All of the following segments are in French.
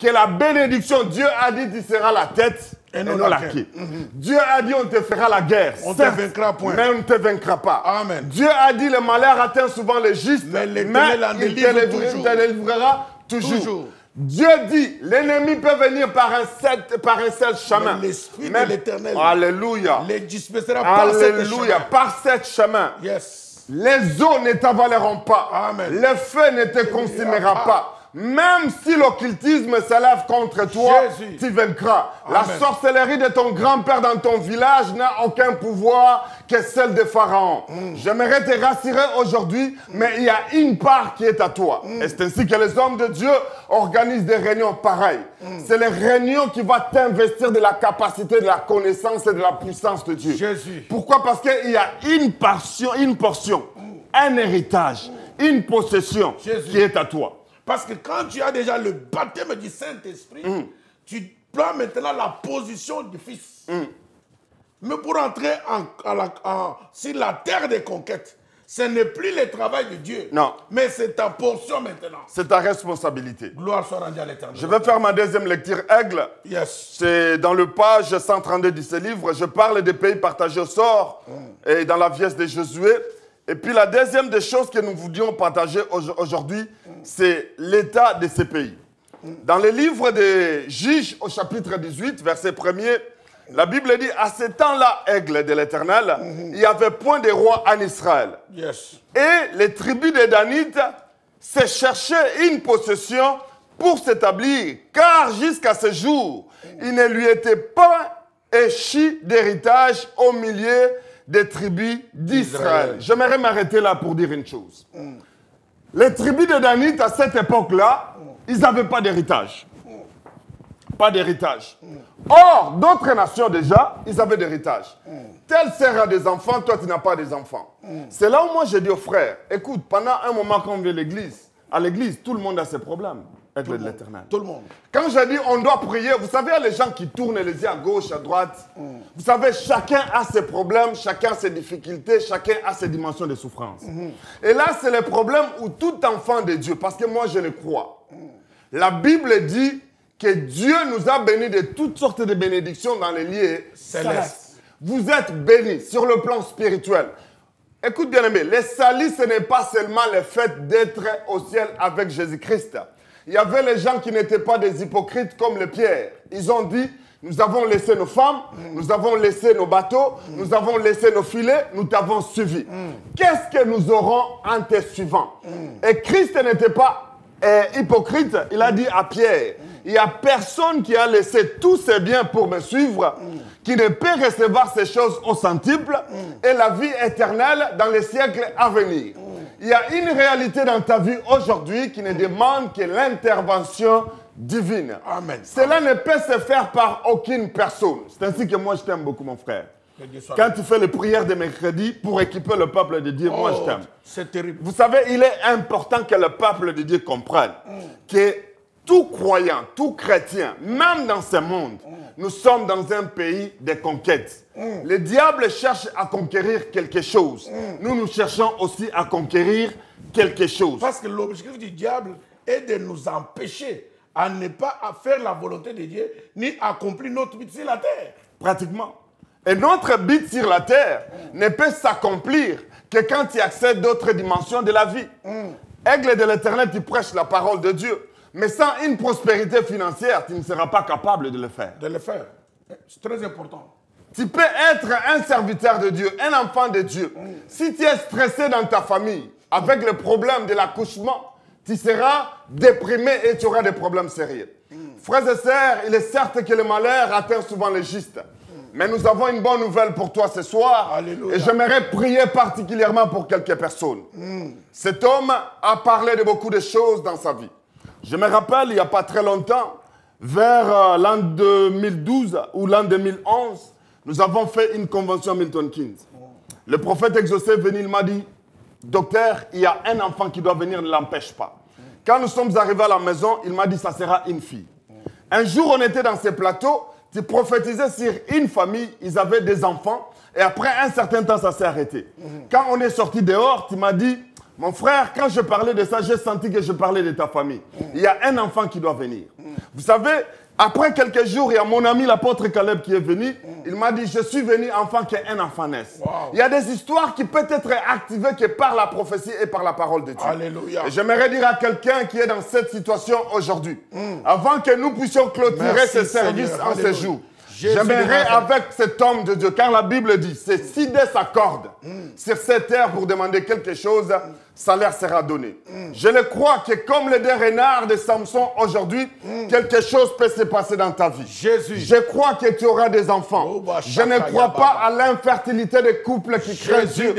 que la bénédiction, Dieu a dit tu seras la tête et non la queue. Dieu a dit on te fera la guerre. On te vaincra point. Mais on ne te vaincra pas. Amen. Dieu a dit le malheur atteint souvent les justes, mais il te délivrera toujours. Dieu dit, l'ennemi peut venir par un seul chemin. L'esprit de l'Éternel. Alléluia. Les dispersera par cet chemin. Par cet chemin. Yes. Les eaux ne t'avaleront pas. Amen. Le feu ne te consumera pas. Même si l'occultisme s'élève contre toi, tu vaincras. La sorcellerie de ton grand-père dans ton village n'a aucun pouvoir que celle de Pharaon. J'aimerais te rassurer aujourd'hui, mais il y a une part qui est à toi. Et c'est ainsi que les hommes de Dieu organisent des réunions pareilles. C'est les réunions qui vont t'investir de la capacité, de la connaissance et de la puissance de Dieu. Jésus. Pourquoi? Parce qu'il y a une portion, un héritage, une possession qui est à toi. Parce que quand tu as déjà le baptême du Saint-Esprit, tu prends maintenant la position du Fils. Mais pour entrer sur la terre des conquêtes, ce n'est plus le travail de Dieu. Non. Mais c'est ta portion maintenant. C'est ta responsabilité. Gloire soit rendue à l'Éternel. Je vais faire ma deuxième lecture, Aigle. Yes. C'est dans le page 132 de ce livre. Je parle des pays partagés au sort et dans la pièce de Josué. Et puis la deuxième des choses que nous voulions partager aujourd'hui, c'est l'état de ces pays. Dans le livre des Juges, au chapitre 18, verset 1er, la Bible dit, à ce temps-là, Aigle de l'Éternel, il n'y avait point de roi en Israël. Yes. Et les tribus des Danites se cherchaient une possession pour s'établir, car jusqu'à ce jour, il ne lui était pas échu d'héritage au milieu des tribus d'Israël. J'aimerais m'arrêter là pour dire une chose. Les tribus de Danites, à cette époque-là, ils n'avaient pas d'héritage. Pas d'héritage. Or, d'autres nations déjà, ils avaient d'héritage. Tel sera des enfants, toi tu n'as pas des enfants. C'est là où moi j'ai dit aux frères, écoute, pendant un moment quand on vient à l'église, tout le monde a ses problèmes. Avec l'Éternel. Tout le monde. Quand je dis on doit prier, vous savez, il y a les gens qui tournent les yeux à gauche, à droite. Vous savez, chacun a ses problèmes, chacun a ses difficultés, chacun a ses dimensions de souffrance. Et là, c'est le problème où tout enfant de Dieu, parce que moi je le crois, la Bible dit que Dieu nous a bénis de toutes sortes de bénédictions dans les lieux célestes. Vous êtes bénis sur le plan spirituel. Écoute bien aimé, le salut, ce n'est pas seulement le fait d'être au ciel avec Jésus-Christ. Il y avait les gens qui n'étaient pas des hypocrites comme le Pierre. Ils ont dit, nous avons laissé nos femmes, nous avons laissé nos bateaux, nous avons laissé nos filets, nous t'avons suivi. Qu'est-ce que nous aurons en te suivant? Et Christ n'était pas hypocrite, il a dit à Pierre, il n'y a personne qui a laissé tous ses biens pour me suivre, qui ne peut recevoir ces choses au centuple et la vie éternelle dans les siècles à venir. Il y a une réalité dans ta vie aujourd'hui qui ne demande que l'intervention divine. Amen. Cela ne peut se faire par aucune personne. C'est ainsi que moi je t'aime beaucoup mon frère. Quand tu fais les prières de mercredi pour équiper le peuple de Dieu, moi je t'aime. C'est terrible. Vous savez, il est important que le peuple de Dieu comprenne que tout croyant, tout chrétien, même dans ce monde, nous sommes dans un pays de conquête. Le diable cherche à conquérir quelque chose. Nous cherchons aussi à conquérir quelque chose. Parce que l'objectif du diable est de nous empêcher à ne pas faire la volonté de Dieu, ni accomplir notre but sur la terre. Pratiquement. Et notre but sur la terre ne peut s'accomplir que quand tu accèdes d'autres dimensions de la vie. Aigle de l'Éternel, tu prêches la parole de Dieu. Mais sans une prospérité financière, tu ne seras pas capable de le faire. De le faire. C'est très important. Tu peux être un serviteur de Dieu, un enfant de Dieu. Si tu es stressé dans ta famille, avec le problème de l'accouchement, tu seras déprimé et tu auras des problèmes sérieux. Frères et sœurs, il est certes que le malheur atteint souvent les justes. Mais nous avons une bonne nouvelle pour toi ce soir. Alléluia. Et j'aimerais prier particulièrement pour quelques personnes. Cet homme a parlé de beaucoup de choses dans sa vie. Je me rappelle, il n'y a pas très longtemps, vers l'an 2012 ou l'an 2011, nous avons fait une convention à Milton Keynes. Le prophète exaucé venu, il m'a dit, docteur, il y a un enfant qui doit venir, ne l'empêche pas. Quand nous sommes arrivés à la maison, il m'a dit, ça sera une fille. Un jour, on était dans ces plateaux, tu prophétisais sur une famille, ils avaient des enfants, et après un certain temps, ça s'est arrêté. Quand on est sorti dehors, tu m'as dit, Mon frère, quand je parlais de ça, j'ai senti que je parlais de ta famille. Il y a un enfant qui doit venir. Vous savez, après quelques jours, il y a mon ami l'apôtre Caleb qui est venu. Il m'a dit, je suis venu afin qu'un enfant naisse. Wow. Il y a des histoires qui peuvent être activées que par la prophétie et par la parole de Dieu. Alléluia. Et j'aimerais dire à quelqu'un qui est dans cette situation aujourd'hui, avant que nous puissions clôturer ce service en ce jour, j'aimerais avec cet homme de Dieu, car la Bible dit, c'est si Dieu s'accorde sur cette terre pour demander quelque chose, ça leur sera donné. Je le crois que comme les deux renards de Samson aujourd'hui, quelque chose peut se passer dans ta vie. Jésus. Je crois que tu auras des enfants. Oh, bah, je ne crois pas à l'infertilité des couples qui créent Dieu.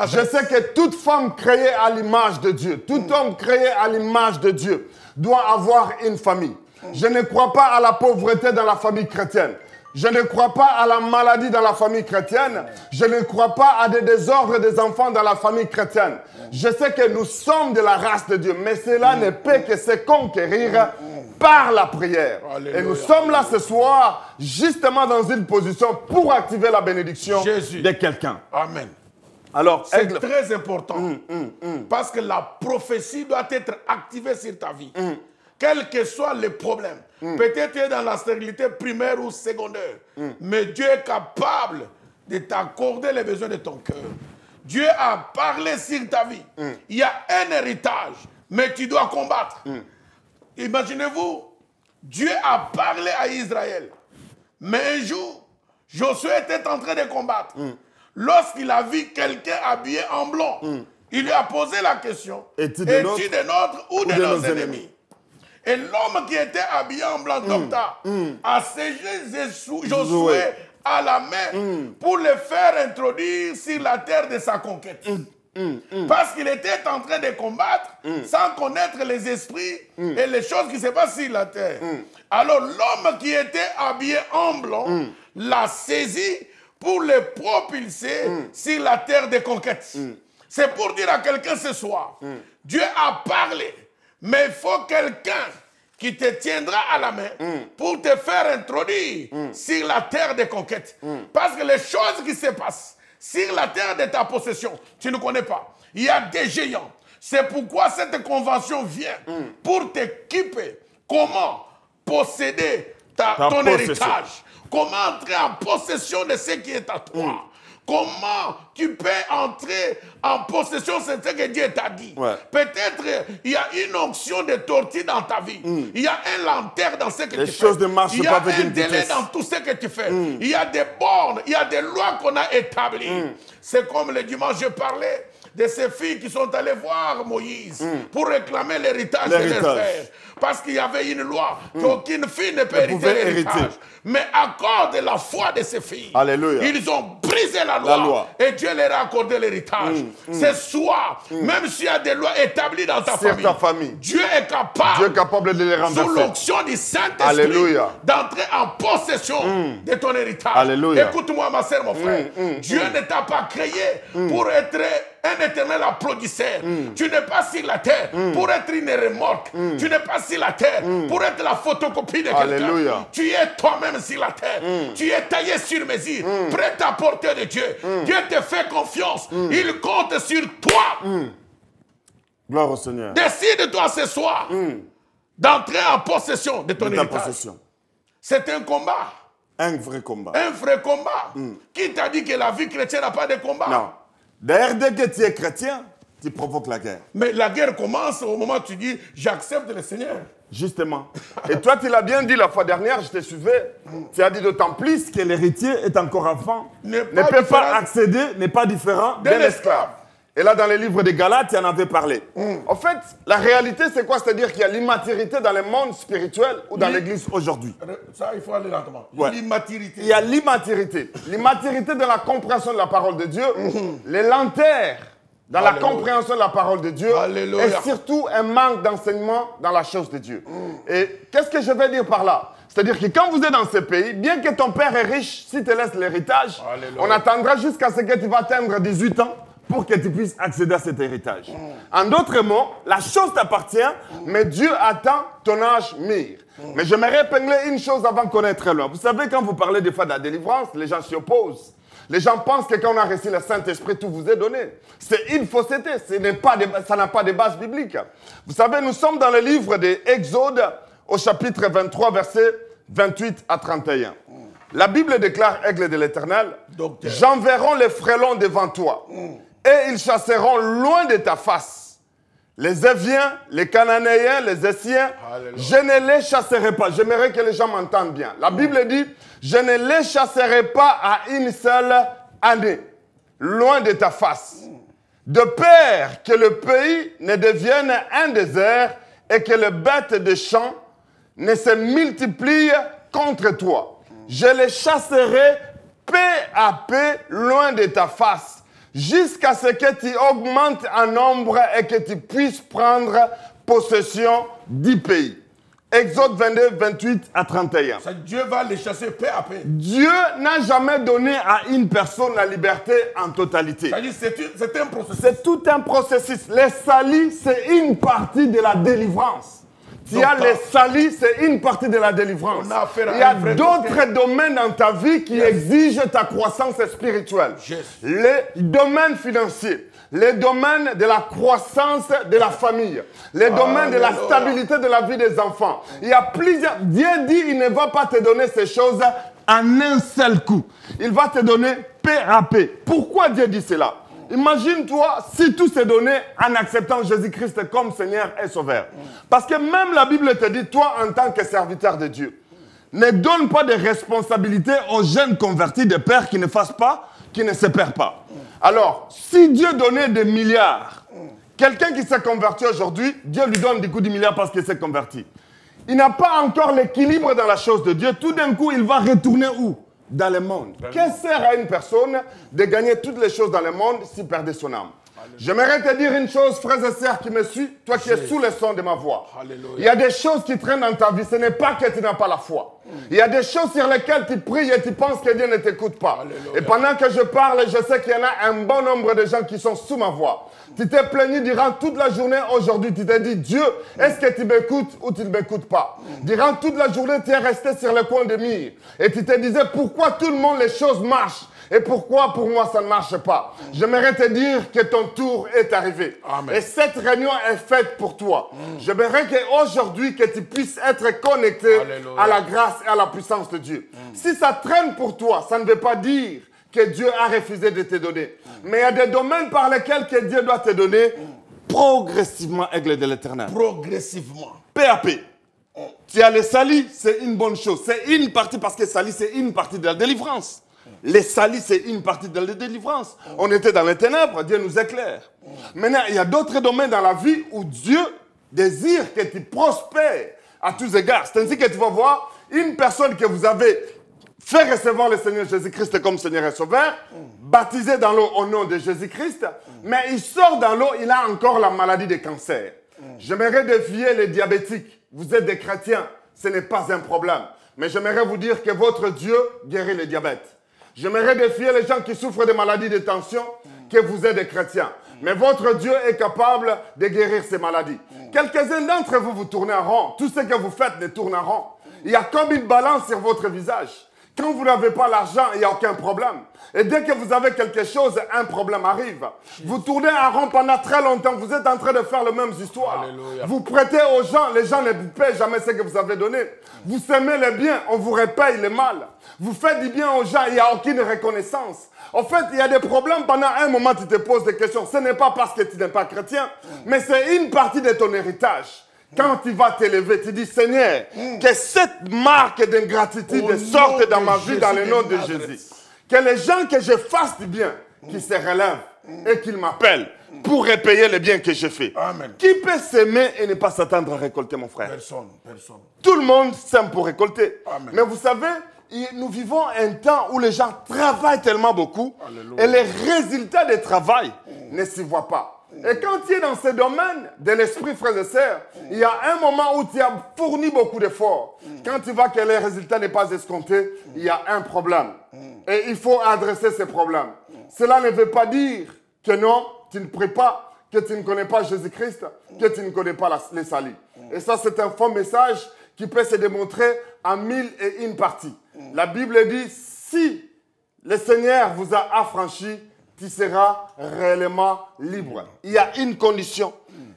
Je sais que toute femme créée à l'image de Dieu, tout homme créé à l'image de Dieu doit avoir une famille. Je ne crois pas à la pauvreté dans la famille chrétienne. Je ne crois pas à la maladie dans la famille chrétienne. Je ne crois pas à des désordres des enfants dans la famille chrétienne. Je sais que nous sommes de la race de Dieu, mais cela ne peut que se conquérir par la prière. Alléluia. Et nous sommes là ce soir, justement dans une position pour activer la bénédiction de quelqu'un. Amen. Alors, c'est très important. Parce que la prophétie doit être activée sur ta vie. Quels que soient les problèmes. Peut-être dans la stérilité primaire ou secondaire. Mais Dieu est capable de t'accorder les besoins de ton cœur. Dieu a parlé sur ta vie. Il y a un héritage, mais tu dois combattre. Imaginez-vous, Dieu a parlé à Israël. Mais un jour, Josué était en train de combattre. Lorsqu'il a vu quelqu'un habillé en blanc, il lui a posé la question, es-tu de nôtres ou de nos ennemis? Et l'homme qui était habillé en blanc, Docta, a saisi Josué à la main pour le faire introduire sur la terre de sa conquête. Parce qu'il était en train de combattre sans connaître les esprits et les choses qui se passent sur la terre. Alors l'homme qui était habillé en blanc l'a saisi pour le propulser sur la terre de conquête. C'est pour dire à quelqu'un ce soir, Dieu a parlé. Mais il faut quelqu'un qui te tiendra à la main pour te faire introduire sur la terre de conquête. Parce que les choses qui se passent sur la terre de ta possession, tu ne connais pas. Il y a des géants. C'est pourquoi cette convention vient pour t'équiper. Comment posséder ton héritage. Comment entrer en possession de ce qui est à toi. Comment tu peux entrer en possession de ce que Dieu t'a dit. Peut-être il y a une onction de tortue dans ta vie. Il y a un lanterne dans ce que tu fais. Il y a un délai dans tout ce que tu fais. Il y a des bornes, il y a des lois qu'on a établies. C'est comme le dimanche, je parlais de ces filles qui sont allées voir Moïse pour réclamer l'héritage de leur père. Parce qu'il y avait une loi qu'aucune fille ne peut hériter l'héritage. Mais à cause de la foi de ces filles, ils ont brisé la loi. Et Dieu leur a accordé l'héritage. Ce soir, même s'il y a des lois établies dans ta famille, Dieu est capable de les renverser. Sous l'onction du Saint-Esprit, d'entrer en possession de ton héritage. Écoute-moi, ma sœur, mon frère. Dieu ne t'a pas créé pour être un éternel applaudisseur. Tu n'es pas sur la terre pour être une remorque. Tu n'es pas sur la terre pour être la photocopie de quelqu'un. Tu es toi-même sur la terre. Tu es taillé sur mesure, prêt à porter de Dieu. Dieu te fait confiance. Il compte sur toi. Gloire au Seigneur. Décide-toi ce soir d'entrer en possession de ton héritage. C'est un combat. Un vrai combat. Un vrai combat. Qui t'a dit que la vie chrétienne n'a pas de combat? Non. D'ailleurs, dès que tu es chrétien, tu provoques la guerre. Mais la guerre commence au moment où tu dis « j'accepte le Seigneur ». Justement. Et toi, tu l'as bien dit la fois dernière, je te suivais. Tu as dit d'autant plus que l'héritier est encore enfant, ne peut pas accéder, n'est pas différent d'un esclave. Et là, dans les livres des Galates, tu en avais parlé. En fait, la réalité, c'est quoi? C'est-à-dire qu'il y a l'immaturité dans le monde spirituel ou dans l'église aujourd'hui. Ça, il faut aller lentement. L'immaturité. Il y a l'immaturité. L'immaturité dans la compréhension de la parole de Dieu. Les lenteurs dans la compréhension de la parole de Dieu. Et surtout, un manque d'enseignement dans la chose de Dieu. Et qu'est-ce que je vais dire par là? C'est-à-dire que quand vous êtes dans ce pays, bien que ton père est riche, s'il te laisse l'héritage, on attendra jusqu'à ce que tu vas atteindre 18 ans pour que tu puisses accéder à cet héritage. En d'autres mots, la chose t'appartient, mais Dieu attend ton âge mûr. Mais j'aimerais épingler une chose avant qu'on aille très loin. Vous savez, quand vous parlez des fois de la délivrance, les gens s'y opposent. Les gens pensent que quand on a reçu le Saint-Esprit, tout vous est donné. C'est une fausseté, ça n'a pas de base biblique. Vous savez, nous sommes dans le livre de Exode, au chapitre 23, versets 28 à 31. La Bible déclare, aigle de l'Éternel, j'enverrai les frélons devant toi, et ils chasseront loin de ta face les Éviens, les Cananéens, les Essiens. Je ne les chasserai pas. J'aimerais que les gens m'entendent bien. La Bible dit, je ne les chasserai pas à une seule année, loin de ta face, de peur que le pays ne devienne un désert et que les bêtes des champs ne se multiplient contre toi. Je les chasserai peu à peu loin de ta face, jusqu'à ce que tu augmentes en nombre et que tu puisses prendre possession du pays. Exode 22, 28 à 31. Dieu va les chasser peu à peu. Dieu n'a jamais donné à une personne la liberté en totalité. C'est un processus. C'est tout un processus. Les salis, c'est une partie de la délivrance. Il y a les salis, c'est une partie de la délivrance. Il y a d'autres domaines dans ta vie qui exigent ta croissance spirituelle. Les domaines financiers, les domaines de la croissance de la famille, les domaines de la stabilité de la vie des enfants. Il y a plusieurs. Dieu dit, il ne va pas te donner ces choses en un seul coup. Il va te donner peu à peu. Pourquoi Dieu dit cela? Imagine-toi si tout s'est donné en acceptant Jésus-Christ comme Seigneur et Sauveur. Parce que même la Bible te dit, toi en tant que serviteur de Dieu, ne donne pas de responsabilité aux jeunes convertis de pères qui ne fassent pas, qui ne se perdent pas. Alors, si Dieu donnait des milliards, quelqu'un qui s'est converti aujourd'hui, Dieu lui donne du coup 10 milliards parce qu'il s'est converti. Il n'a pas encore l'équilibre dans la chose de Dieu. Tout d'un coup, il va retourner où? Dans le monde. Qu'est-ce que sert à une personne de gagner toutes les choses dans le monde s'il perdait son âme? J'aimerais te dire une chose, frères et sœurs qui me suivent, toi qui es sous le son de ma voix. Alléluia. Il y a des choses qui traînent dans ta vie, ce n'est pas que tu n'as pas la foi. Il y a des choses sur lesquelles tu pries et tu penses que Dieu ne t'écoute pas. Alléluia. Et pendant que je parle, je sais qu'il y en a un bon nombre de gens qui sont sous ma voix. Tu t'es plaigné durant toute la journée aujourd'hui, tu t'es dit, Dieu, est-ce que tu m'écoutes ou tu ne m'écoutes pas? Durant toute la journée, tu es resté sur le coin de mire. Et tu te disais, pourquoi tout le monde les choses marchent? Et pourquoi pour moi ça ne marche pas? J'aimerais te dire que ton tour est arrivé. Amen. Et cette réunion est faite pour toi. J'aimerais qu'aujourd'hui que tu puisses être connecté à la grâce et à la puissance de Dieu. Si ça traîne pour toi, ça ne veut pas dire que Dieu a refusé de te donner. Mais il y a des domaines par lesquels que Dieu doit te donner progressivement, aigle de l'Éternel. Progressivement. Peu à peu. Tu as les salis, c'est une bonne chose. C'est une partie, parce que salis, c'est une partie de la délivrance. Les salis, c'est une partie de la délivrance. On était dans les ténèbres, Dieu nous éclaire. Maintenant, il y a d'autres domaines dans la vie où Dieu désire que tu prospères à tous égards. C'est ainsi que tu vas voir une personne que vous avez fait recevoir le Seigneur Jésus-Christ comme Seigneur et Sauveur, baptisé dans l'eau au nom de Jésus-Christ, mais il sort dans l'eau, il a encore la maladie de cancer. J'aimerais défier les diabétiques. Vous êtes des chrétiens, ce n'est pas un problème. Mais j'aimerais vous dire que votre Dieu guérit le diabète. J'aimerais défier les gens qui souffrent de maladies de tension, que vous êtes des chrétiens. Mais votre Dieu est capable de guérir ces maladies. Quelques-uns d'entre vous, vous tournez en rond. Tout ce que vous faites ne tourne en rond. Il y a comme une balance sur votre visage. Quand vous n'avez pas l'argent, il n'y a aucun problème. Et dès que vous avez quelque chose, un problème arrive. Vous tournez en rond pendant très longtemps. Vous êtes en train de faire les mêmes histoires. Alléluia. Vous prêtez aux gens. Les gens ne vous paient jamais ce que vous avez donné. Vous semez le bien, on vous repaye le mal. Vous faites du bien aux gens, il n'y a aucune reconnaissance. En fait, il y a des problèmes. Pendant un moment, tu te poses des questions. Ce n'est pas parce que tu n'es pas chrétien, mais c'est une partie de ton héritage. Quand tu vas t'élever, tu dis, Seigneur, que cette marque d'ingratitude sorte dans ma vie dans le nom de Jésus. Que les gens que je fasse du bien, qui se relèvent et qu'ils m'appellent pour repayer le bien que j'ai fait. Amen. Qui peut s'aimer et ne pas s'attendre à récolter, mon frère? Personne, personne. Tout le monde s'aime pour récolter. Amen. Mais vous savez, nous vivons un temps où les gens travaillent tellement beaucoup. Alléluia. Et les résultats du travail ne s'y voient pas. Et quand tu es dans ce domaine de l'esprit, frères et sœurs, il y a un moment où tu as fourni beaucoup d'efforts. Quand tu vois que les résultats n'est pas escomptés, il y a un problème. Et il faut adresser ce problème. Cela ne veut pas dire que non, tu ne pries pas, que tu ne connais pas Jésus-Christ, que tu ne connais pas les salis. Et ça, c'est un faux message qui peut se démontrer en 1001 parties. La Bible dit, si le Seigneur vous a affranchi, tu seras réellement libre. Il y a une condition.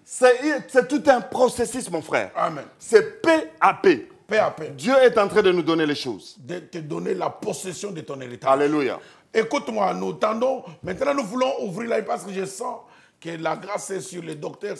C'est tout un processus, mon frère. Amen. C'est paix à paix. Paix à paix. Dieu est en train de nous donner les choses. De te donner la possession de ton héritage. Alléluia. Écoute-moi, nous tendons. Maintenant, nous voulons ouvrir là parce que je sens que la grâce est sur les docteurs.